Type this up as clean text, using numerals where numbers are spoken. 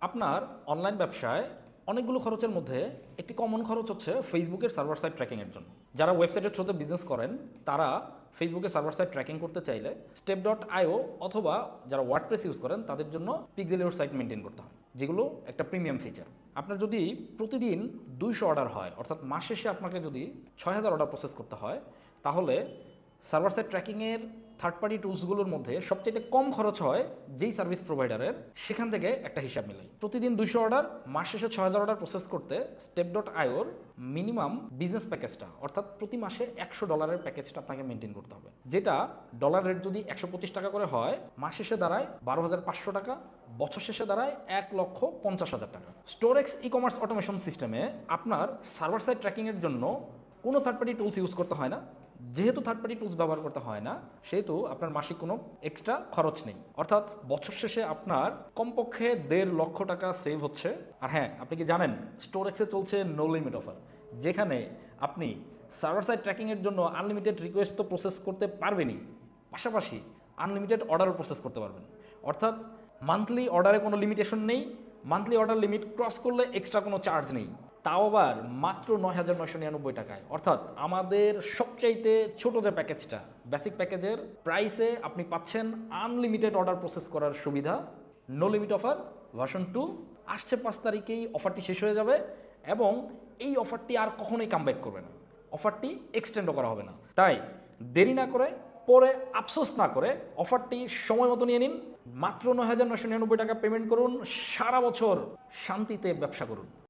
আপনার অনলাইন ব্যবসায় অনেকগুলো খরচের মধ্যে একটি কমন খরচ হচ্ছে ফেসবুকের সার্ভার সাইট ট্র্যাকিংয়ের জন্য। যারা ওয়েবসাইটের থ্রুতে বিজনেস করেন তারা ফেসবুকের সার্ভার সাইট ট্র্যাকিং করতে চাইলে step.io অথবা যারা ওয়ার্ডপ্রেস ইউজ করেন তাদের জন্য পিক্সেলিওর সাইট মেনটেন করতে হয়, যেগুলো একটা প্রিমিয়াম ফিচার। আপনার যদি প্রতিদিন 200 অর্ডার হয়, অর্থাৎ মাস শেষে আপনাকে যদি 6000 অর্ডার প্রসেস করতে হয়, তাহলে সার্ভার সাইড ট্র্যাকিংয়ের থার্ড পার্টি টুলসগুলোর মধ্যে সবচেয়ে কম খরচ হয় যেই সার্ভিস প্রোভাইডারের, সেখান থেকে একটা হিসাব মিলাই। প্রতিদিন 200 অর্ডার, মাস শেষে 6000 অর্ডার প্রসেস করতে step.ioর মিনিমাম বিজনেস প্যাকেজটা, অর্থাৎ প্রতি মাসে $100 প্যাকেজটা আপনাকে মেনটেন করতে হবে, যেটা ডলার রেট যদি 125 টাকা করে হয়, মাস শেষে দাঁড়ায় 12,500 টাকা, বছর শেষে দাঁড়ায় 1,50,000 টাকা। স্টোরেক্স ই কমার্স অটোমেশন সিস্টেমে আপনার সার্ভার সাইড ট্র্যাকিংয়ের জন্য কোনো থার্ড পার্টি টুলস ইউজ করতে হয় না। যেহেতু থার্ড পার্টি টুলস ব্যবহার করতে হয় না, সেহেতু আপনার মাসিক কোনো এক্সট্রা খরচ নেই, অর্থাৎ বছর শেষে আপনার কমপক্ষে 1.5 লক্ষ টাকা সেভ হচ্ছে। আর হ্যাঁ, আপনি কি জানেন স্টোরেক্সে চলছে নো লিমিট অফার, যেখানে আপনি সার্ভার সাইড ট্র্যাকিংয়ের জন্য আনলিমিটেড রিকোয়েস্ট তো প্রসেস করতে পারবেনই, পাশাপাশি আনলিমিটেড অর্ডারও প্রসেস করতে পারবেন। অর্থাৎ মান্থলি অর্ডারে কোনো লিমিটেশন নেই, মান্থলি অর্ডার লিমিট ক্রস করলে এক্সট্রা কোনো চার্জ নেই, তাও আবার মাত্র 9,999 টাকায়। অর্থাৎ আমাদের সবচাইতে ছোট যে প্যাকেজটা, বেসিক প্যাকেজের প্রাইসে আপনি পাচ্ছেন আনলিমিটেড অর্ডার প্রসেস করার সুবিধা। নো লিমিট অফার ভার্সন 2 আসছে 5 তারিখেই অফারটি শেষ হয়ে যাবে, এবং এই অফারটি আর কখনোই কামব্যাক করবে না, অফারটি এক্সটেন্ডও করা হবে না। তাই দেরি না করে, পরে আফসোস না করে অফারটি সময় মতো নিয়ে নিন। মাত্র 9,999 টাকা পেমেন্ট করুন, সারা বছর শান্তিতে ব্যবসা করুন।